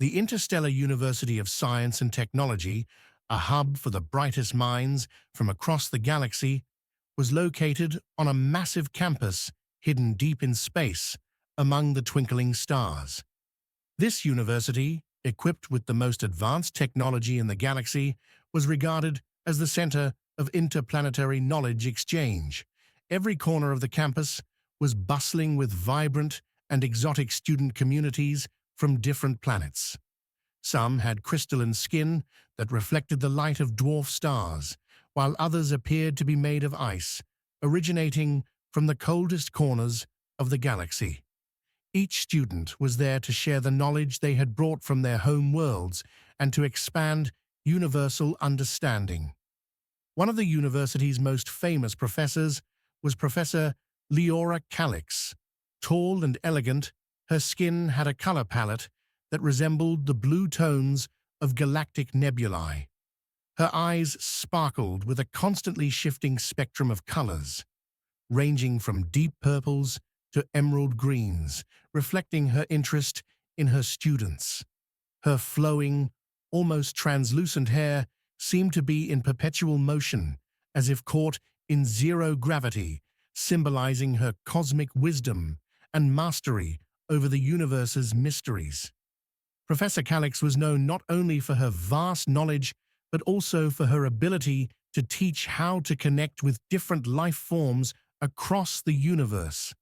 The Interstellar University of Science and Technology, a hub for the brightest minds from across the galaxy, was located on a massive campus hidden deep in space among the twinkling stars. This university, equipped with the most advanced technology in the galaxy, was regarded as the center of interplanetary knowledge exchange. Every corner of the campus was bustling with vibrant and exotic student communities from different planets. Some had crystalline skin that reflected the light of dwarf stars, while others appeared to be made of ice, originating from the coldest corners of the galaxy. Each student was there to share the knowledge they had brought from their home worlds and to expand universal understanding. One of the university's most famous professors was Professor Leora Calix. Tall and elegant, her skin had a color palette that resembled the blue tones of galactic nebulae. Her eyes sparkled with a constantly shifting spectrum of colors, ranging from deep purples to emerald greens, reflecting her interest in her students. Her flowing, almost translucent hair seemed to be in perpetual motion, as if caught in zero gravity, symbolizing her cosmic wisdom and mastery over the universe's mysteries. Professor Calix was known not only for her vast knowledge, but also for her ability to teach how to connect with different life forms across the universe.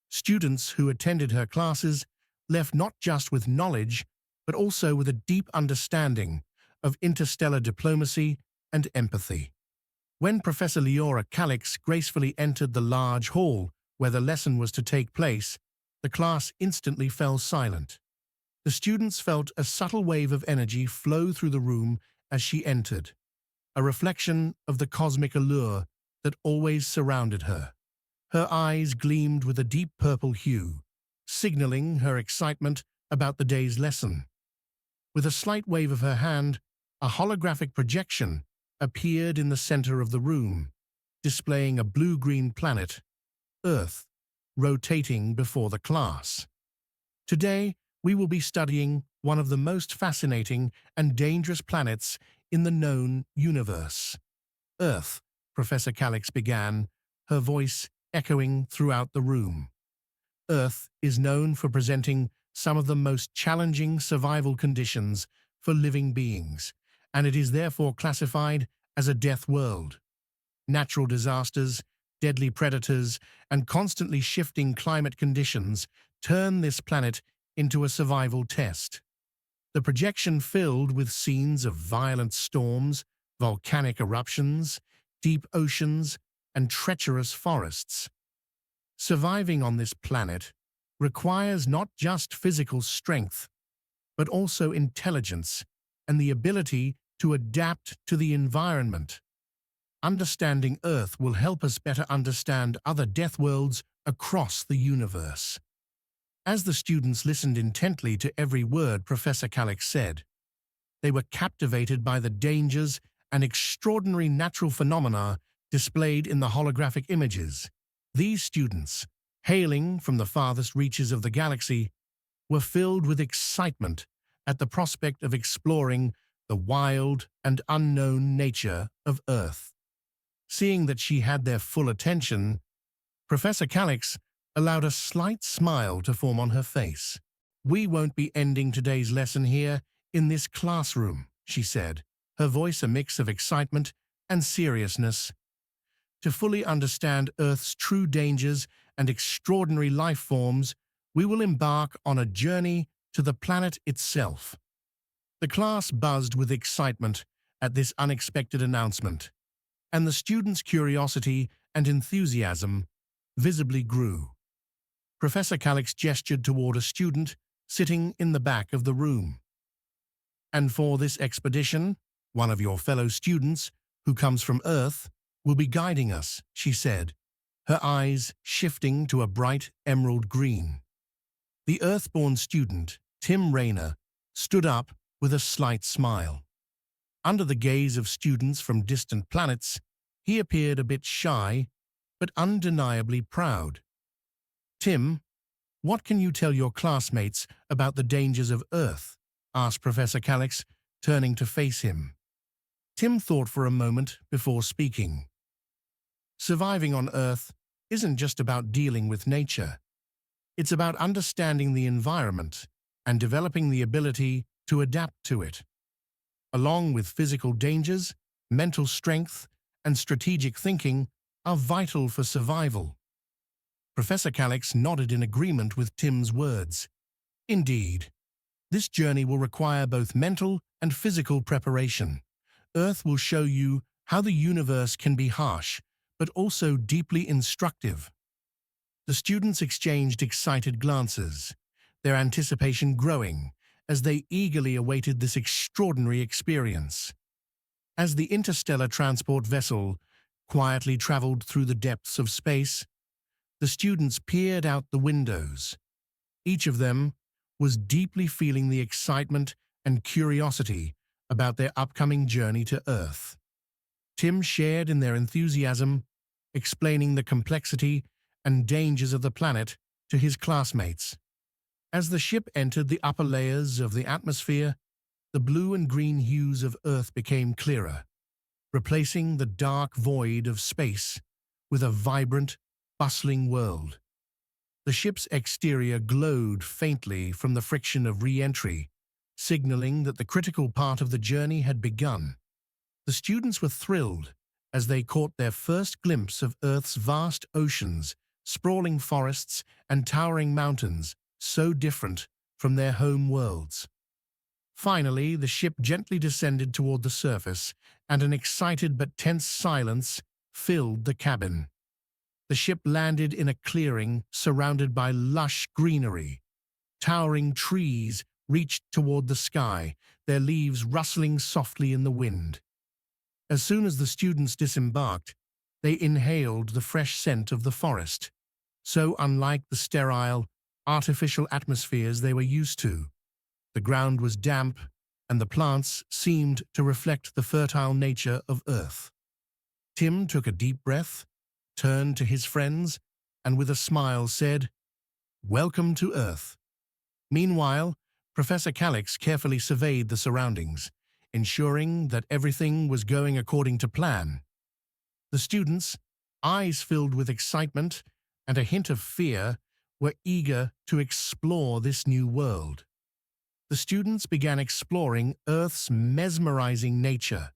Students who attended her classes left not just with knowledge, but also with a deep understanding of interstellar diplomacy and empathy. When Professor Leora Calix gracefully entered the large hall where the lesson was to take place, the class instantly fell silent. The students felt a subtle wave of energy flow through the room as she entered, a reflection of the cosmic allure that always surrounded her. Her eyes gleamed with a deep purple hue, signaling her excitement about the day's lesson. With a slight wave of her hand, a holographic projection appeared in the center of the room, displaying a blue-green planet, Earth, rotating before the class. Today, we will be studying one of the most fascinating and dangerous planets in the known universe. Earth, Professor Calix began, her voice echoing throughout the room. Earth is known for presenting some of the most challenging survival conditions for living beings, and it is therefore classified as a death world. Natural disasters, deadly predators, and constantly shifting climate conditions turn this planet into a survival test. The projection filled with scenes of violent storms, volcanic eruptions, deep oceans, and treacherous forests. Surviving on this planet requires not just physical strength, but also intelligence and the ability to adapt to the environment. Understanding Earth will help us better understand other death worlds across the universe. As the students listened intently to every word Professor Calix said, they were captivated by the dangers and extraordinary natural phenomena displayed in the holographic images. These students, hailing from the farthest reaches of the galaxy, were filled with excitement at the prospect of exploring the wild and unknown nature of Earth. Seeing that she had their full attention, Professor Calix allowed a slight smile to form on her face. "We won't be ending today's lesson here in this classroom," she said, her voice a mix of excitement and seriousness. "To fully understand Earth's true dangers and extraordinary life forms, we will embark on a journey to the planet itself." The class buzzed with excitement at this unexpected announcement, and the students' curiosity and enthusiasm visibly grew. Professor Calix gestured toward a student sitting in the back of the room. "And for this expedition, one of your fellow students, who comes from Earth, will be guiding us," she said, her eyes shifting to a bright emerald green. The Earth-born student, Tim Rayner, stood up with a slight smile. Under the gaze of students from distant planets, he appeared a bit shy, but undeniably proud. "Tim, what can you tell your classmates about the dangers of Earth?" asked Professor Calix, turning to face him. Tim thought for a moment before speaking. Surviving on Earth isn't just about dealing with nature. It's about understanding the environment and developing the ability to adapt to it. Along with physical dangers, mental strength and strategic thinking are vital for survival. Professor Calix nodded in agreement with Tim's words. Indeed, this journey will require both mental and physical preparation. Earth will show you how the universe can be harsh, but also deeply instructive. The students exchanged excited glances, their anticipation growing as they eagerly awaited this extraordinary experience. As the interstellar transport vessel quietly traveled through the depths of space, the students peered out the windows. Each of them was deeply feeling the excitement and curiosity about their upcoming journey to Earth. Tim shared in their enthusiasm, explaining the complexity and dangers of the planet to his classmates. As the ship entered the upper layers of the atmosphere, the blue and green hues of Earth became clearer, replacing the dark void of space with a vibrant, bustling world. The ship's exterior glowed faintly from the friction of re-entry, signaling that the critical part of the journey had begun. The students were thrilled as they caught their first glimpse of Earth's vast oceans, sprawling forests, and towering mountains, so different from their home worlds. Finally, the ship gently descended toward the surface, and an excited but tense silence filled the cabin. The ship landed in a clearing surrounded by lush greenery. Towering trees reached toward the sky, their leaves rustling softly in the wind. As soon as the students disembarked, they inhaled the fresh scent of the forest, so unlike the sterile, artificial atmospheres they were used to. The ground was damp, and the plants seemed to reflect the fertile nature of Earth. Tim took a deep breath, turned to his friends, and with a smile said, "Welcome to Earth." Meanwhile, Professor Calix carefully surveyed the surroundings, ensuring that everything was going according to plan. The students, eyes filled with excitement and a hint of fear, were eager to explore this new world. The students began exploring Earth's mesmerizing nature.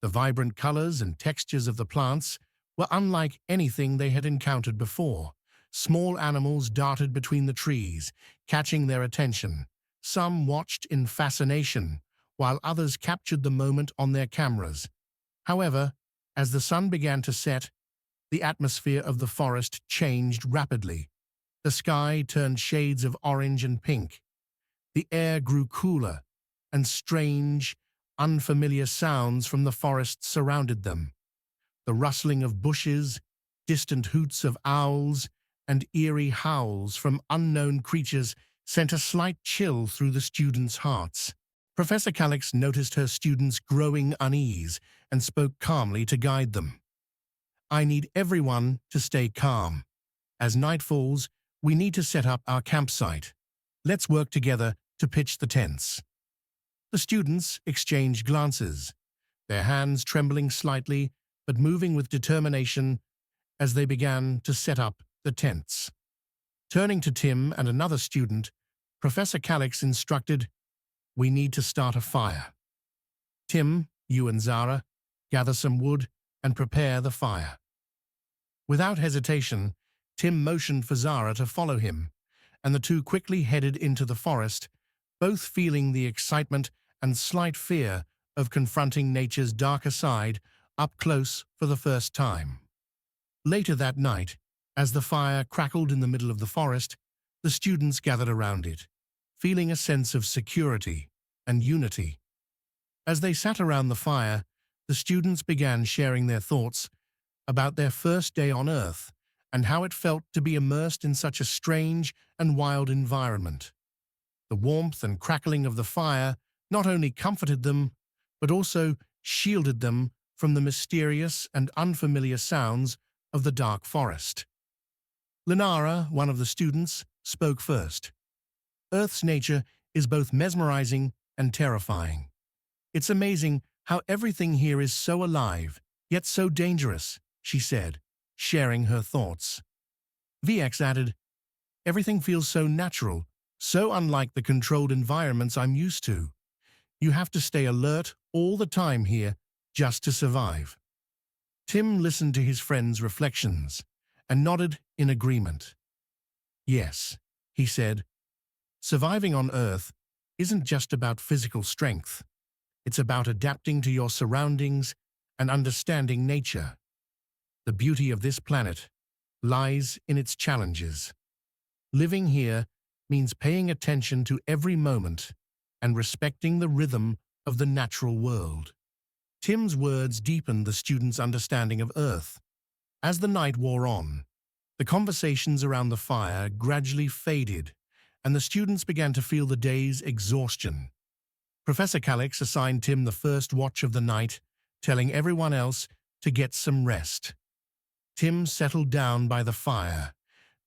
The vibrant colors and textures of the plants were unlike anything they had encountered before. Small animals darted between the trees, catching their attention. Some watched in fascination, while others captured the moment on their cameras. However, as the sun began to set, the atmosphere of the forest changed rapidly. The sky turned shades of orange and pink. The air grew cooler, and strange, unfamiliar sounds from the forest surrounded them. The rustling of bushes, distant hoots of owls, and eerie howls from unknown creatures sent a slight chill through the students' hearts. Professor Calix noticed her students' growing unease and spoke calmly to guide them. "I need everyone to stay calm. As night falls, we need to set up our campsite. Let's work together to pitch the tents." The students exchanged glances, their hands trembling slightly but moving with determination as they began to set up the tents. Turning to Tim and another student, Professor Calix instructed, "We need to start a fire. Tim, you and Zara, gather some wood and prepare the fire." Without hesitation, Tim motioned for Zara to follow him, and the two quickly headed into the forest, both feeling the excitement and slight fear of confronting nature's darker side up close for the first time. Later that night, as the fire crackled in the middle of the forest, the students gathered around it, feeling a sense of security and unity. As they sat around the fire, the students began sharing their thoughts about their first day on Earth and how it felt to be immersed in such a strange and wild environment. The warmth and crackling of the fire not only comforted them, but also shielded them from the mysterious and unfamiliar sounds of the dark forest. Linara, one of the students, spoke first. "Earth's nature is both mesmerizing and terrifying. It's amazing how everything here is so alive, yet so dangerous, she said, sharing her thoughts. VX added, everything feels so natural, so unlike the controlled environments I'm used to. You have to stay alert all the time here just to survive. Tim listened to his friend's reflections and nodded in agreement. Yes, he said, surviving on Earth isn't just about physical strength. It's about adapting to your surroundings and understanding nature. The beauty of this planet lies in its challenges. Living here means paying attention to every moment and respecting the rhythm of the natural world. Tim's words deepened the students' understanding of Earth. As the night wore on, the conversations around the fire gradually faded, and the students began to feel the day's exhaustion. Professor Calix assigned Tim the first watch of the night, telling everyone else to get some rest. Tim settled down by the fire,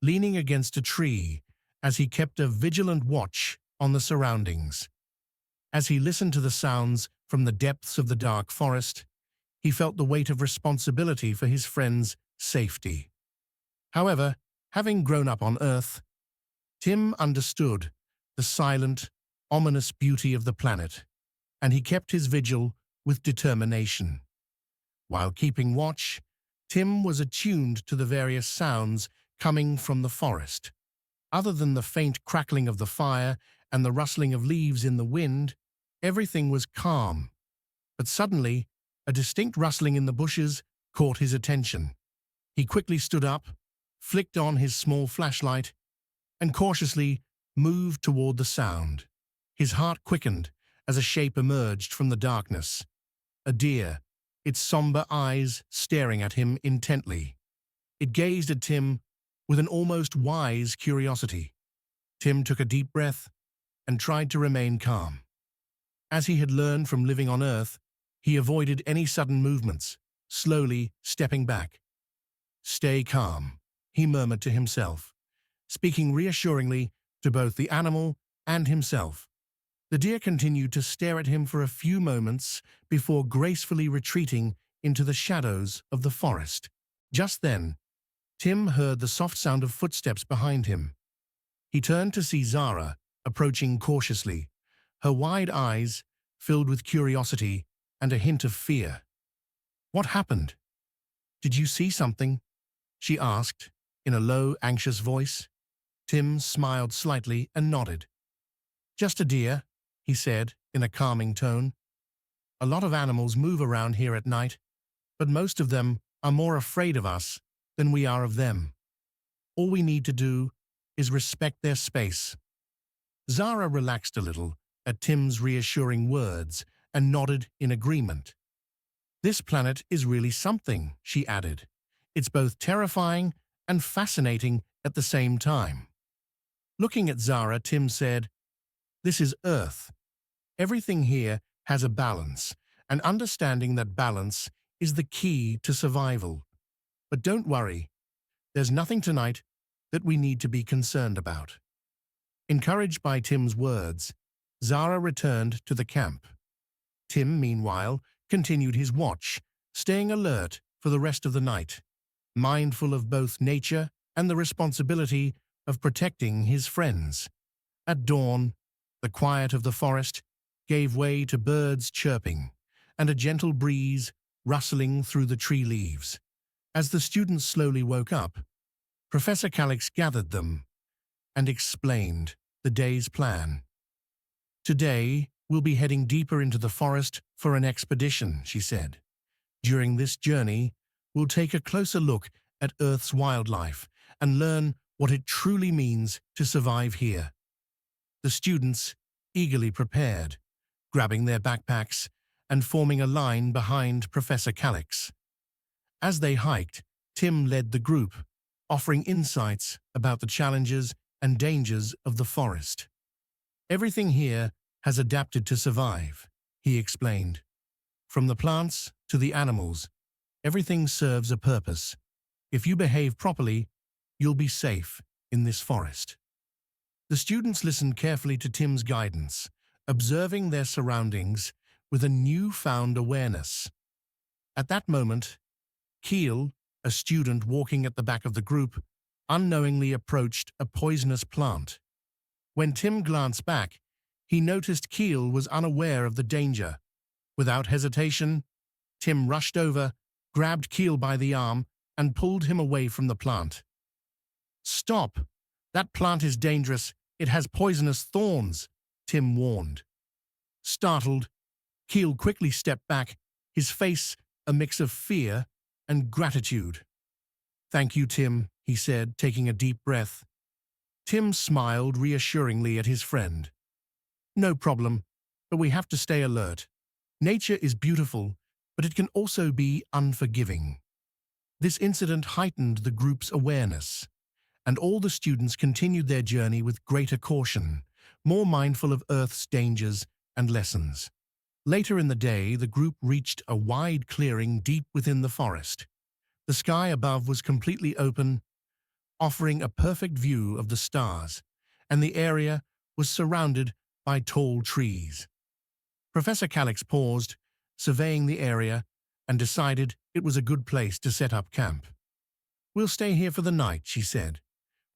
leaning against a tree as he kept a vigilant watch on the surroundings. As he listened to the sounds from the depths of the dark forest, he felt the weight of responsibility for his friends' safety. However, having grown up on Earth, Tim understood the silent, ominous beauty of the planet, and he kept his vigil with determination. While keeping watch, Tim was attuned to the various sounds coming from the forest. Other than the faint crackling of the fire and the rustling of leaves in the wind, everything was calm. But suddenly, a distinct rustling in the bushes caught his attention. He quickly stood up, flicked on his small flashlight, and cautiously moved toward the sound. His heart quickened as a shape emerged from the darkness. A deer, its somber eyes staring at him intently. It gazed at Tim with an almost wise curiosity. Tim took a deep breath and tried to remain calm. As he had learned from living on Earth, he avoided any sudden movements, slowly stepping back. "Stay calm," he murmured to himself, speaking reassuringly to both the animal and himself. The deer continued to stare at him for a few moments before gracefully retreating into the shadows of the forest. Just then, Tim heard the soft sound of footsteps behind him. He turned to see Zara approaching cautiously, her wide eyes filled with curiosity and a hint of fear. "What happened? Did you see something?" she asked in a low, anxious voice. Tim smiled slightly and nodded. "Just a deer," he said in a calming tone. "A lot of animals move around here at night, but most of them are more afraid of us than we are of them. All we need to do is respect their space." Zara relaxed a little at Tim's reassuring words and nodded in agreement. "This planet is really something," she added. "It's both terrifying and fascinating at the same time." Looking at Zara, Tim said, "This is Earth. Everything here has a balance, and understanding that balance is the key to survival. But don't worry, there's nothing tonight that we need to be concerned about." Encouraged by Tim's words, Zara returned to the camp. Tim, meanwhile, continued his watch, staying alert for the rest of the night, mindful of both nature and the responsibility of protecting his friends. At dawn, the quiet of the forest gave way to birds chirping and a gentle breeze rustling through the tree leaves. As the students slowly woke up, Professor Calix gathered them and explained the day's plan. "Today, we'll be heading deeper into the forest for an expedition," she said. "During this journey, we'll take a closer look at Earth's wildlife and learn what it truly means to survive here." The students eagerly prepared, grabbing their backpacks and forming a line behind Professor Calix. As they hiked, Tim led the group, offering insights about the challenges and dangers of the forest. "Everything here has adapted to survive," he explained. "From the plants to the animals, everything serves a purpose. If you behave properly, you'll be safe in this forest." The students listened carefully to Tim's guidance, observing their surroundings with a newfound awareness. At that moment, Keel, a student walking at the back of the group, unknowingly approached a poisonous plant. When Tim glanced back, he noticed Keel was unaware of the danger. Without hesitation, Tim rushed over, grabbed Keel by the arm, and pulled him away from the plant. "Stop! That plant is dangerous. It has poisonous thorns," Tim warned. Startled, Keel quickly stepped back, his face a mix of fear and gratitude. "Thank you, Tim," he said, taking a deep breath. Tim smiled reassuringly at his friend. "No problem, but we have to stay alert. Nature is beautiful, but it can also be unforgiving." This incident heightened the group's awareness, and all the students continued their journey with greater caution, more mindful of Earth's dangers and lessons. Later in the day, the group reached a wide clearing deep within the forest. The sky above was completely open, offering a perfect view of the stars, and the area was surrounded by tall trees. Professor Calix paused, surveying the area, and decided it was a good place to set up camp. "We'll stay here for the night," she said.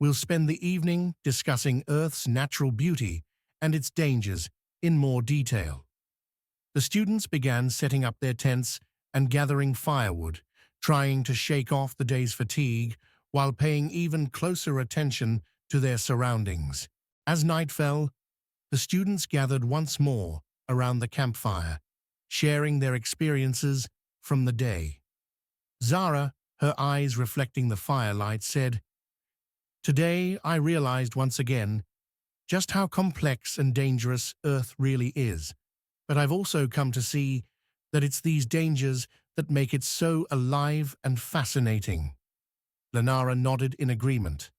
"We'll spend the evening discussing Earth's natural beauty and its dangers in more detail." The students began setting up their tents and gathering firewood, trying to shake off the day's fatigue while paying even closer attention to their surroundings. As night fell, the students gathered once more around the campfire, sharing their experiences from the day. Zara, her eyes reflecting the firelight, said, "Today I realized once again just how complex and dangerous Earth really is, but I've also come to see that it's these dangers that make it so alive and fascinating." Lenara nodded in agreement.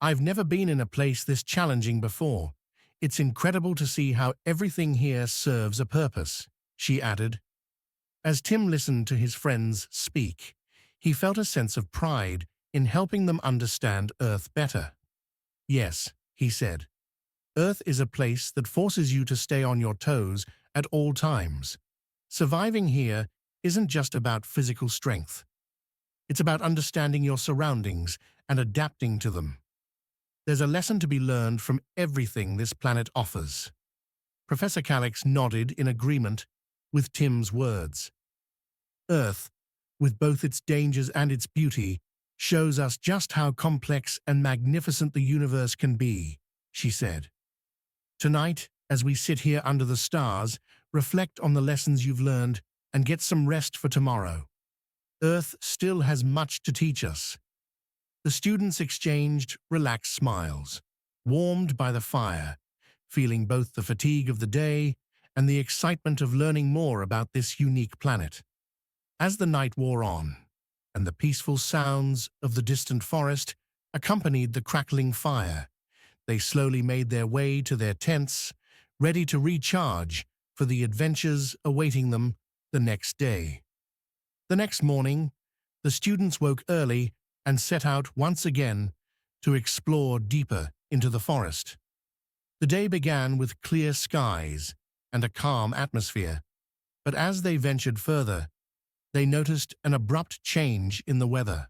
"I've never been in a place this challenging before. It's incredible to see how everything here serves a purpose," she added. As Tim listened to his friends speak, he felt a sense of pride in helping them understand Earth better. "Yes," he said, "Earth is a place that forces you to stay on your toes at all times. Surviving here isn't just about physical strength. It's about understanding your surroundings and adapting to them. There's a lesson to be learned from everything this planet offers." Professor Calix nodded in agreement with Tim's words. "Earth, with both its dangers and its beauty, shows us just how complex and magnificent the universe can be," she said. "Tonight, as we sit here under the stars, reflect on the lessons you've learned and get some rest for tomorrow. Earth still has much to teach us." The students exchanged relaxed smiles, warmed by the fire, feeling both the fatigue of the day and the excitement of learning more about this unique planet. As the night wore on, and the peaceful sounds of the distant forest accompanied the crackling fire, they slowly made their way to their tents, ready to recharge for the adventures awaiting them the next day. The next morning, the students woke early and set out once again to explore deeper into the forest. The day began with clear skies and a calm atmosphere, but as they ventured further, they noticed an abrupt change in the weather.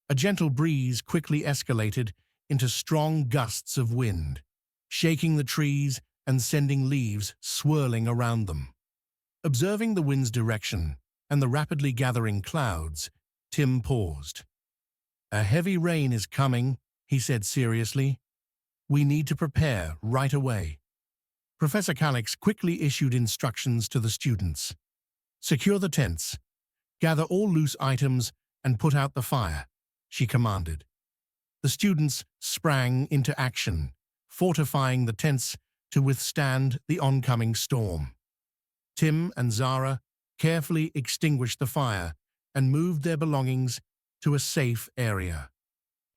A gentle breeze quickly escalated into strong gusts of wind, shaking the trees and sending leaves swirling around them. Observing the wind's direction and the rapidly gathering clouds, Tim paused. "A heavy rain is coming," he said seriously. "We need to prepare right away." Professor Calix quickly issued instructions to the students. "Secure the tents, gather all loose items, and put out the fire," she commanded. The students sprang into action, fortifying the tents to withstand the oncoming storm. Tim and Zara carefully extinguished the fire and moved their belongings to a safe area.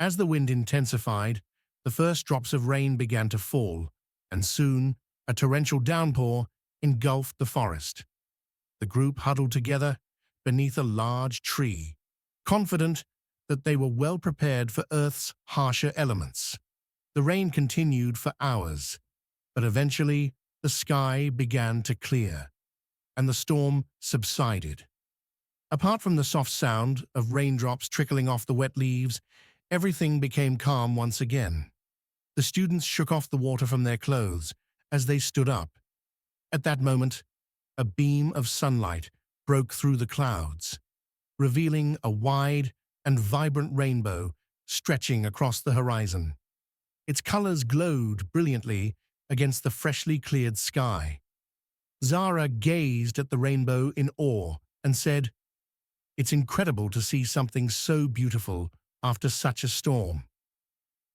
As the wind intensified, the first drops of rain began to fall, and soon a torrential downpour engulfed the forest. The group huddled together beneath a large tree, confident that they were well prepared for Earth's harsher elements. The rain continued for hours, but eventually the sky began to clear, and the storm subsided. Apart from the soft sound of raindrops trickling off the wet leaves, everything became calm once again. The students shook off the water from their clothes as they stood up. At that moment, a beam of sunlight broke through the clouds, revealing a wide and vibrant rainbow stretching across the horizon. Its colors glowed brilliantly against the freshly cleared sky. Zara gazed at the rainbow in awe and said, "It's incredible to see something so beautiful after such a storm."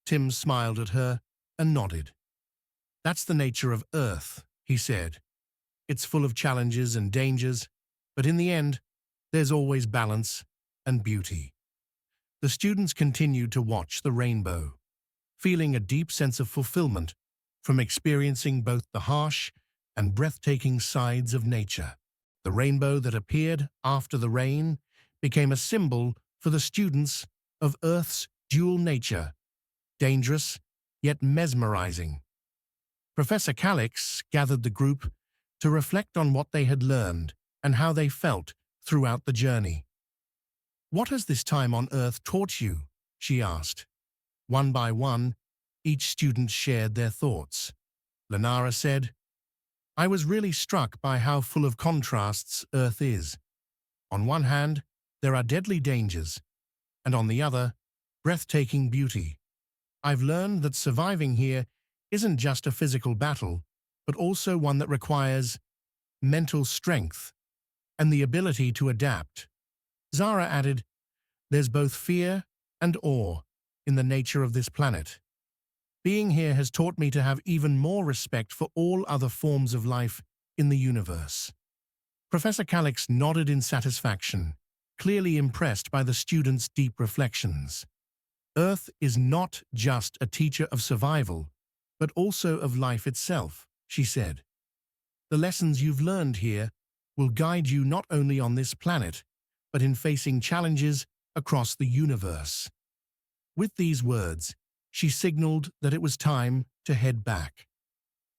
Tim smiled at her and nodded. "That's the nature of Earth," he said. "It's full of challenges and dangers, but in the end, there's always balance and beauty." The students continued to watch the rainbow, feeling a deep sense of fulfillment from experiencing both the harsh and breathtaking sides of nature. The rainbow that appeared after the rain became a symbol for the students of Earth's dual nature, dangerous yet mesmerizing. Professor Calix gathered the group to reflect on what they had learned and how they felt throughout the journey. "What has this time on Earth taught you?" she asked. One by one, each student shared their thoughts. Lenara said, "I was really struck by how full of contrasts Earth is. On one hand, there are deadly dangers, and on the other, breathtaking beauty. I've learned that surviving here isn't just a physical battle, but also one that requires mental strength and the ability to adapt." Zara added, "There's both fear and awe in the nature of this planet. Being here has taught me to have even more respect for all other forms of life in the universe." Professor Calix nodded in satisfaction, clearly impressed by the students' deep reflections. "Earth is not just a teacher of survival, but also of life itself," she said. "The lessons you've learned here will guide you not only on this planet, but in facing challenges across the universe." With these words, she signaled that it was time to head back.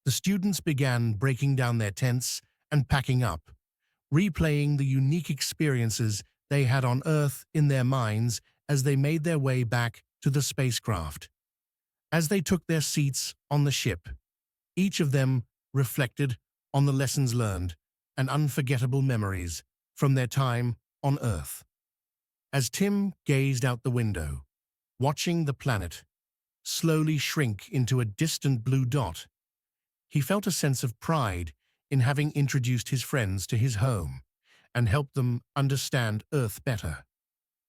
The students began breaking down their tents and packing up, replaying the unique experiences they had on Earth in their minds as they made their way back to the spacecraft. As they took their seats on the ship, each of them reflected on the lessons learned and unforgettable memories from their time on Earth. As Tim gazed out the window, watching the planet slowly shrink into a distant blue dot, he felt a sense of pride in having introduced his friends to his home and helped them understand Earth better.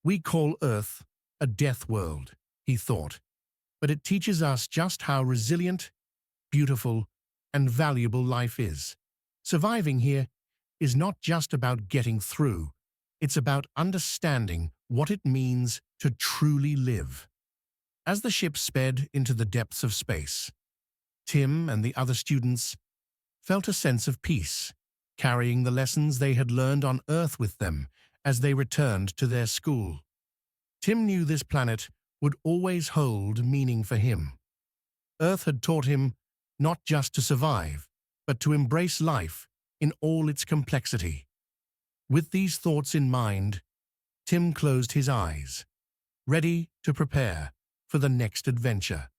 "We call Earth a death world," he thought, "but it teaches us just how resilient, beautiful, and valuable life is. Surviving here is not just about getting through, it's about understanding what it means to truly live." As the ship sped into the depths of space, Tim and the other students felt a sense of peace, carrying the lessons they had learned on Earth with them as they returned to their school. Tim knew this planet would always hold meaning for him. Earth had taught him not just to survive, but to embrace life in all its complexity. With these thoughts in mind, Tim closed his eyes, ready to prepare for the next adventure.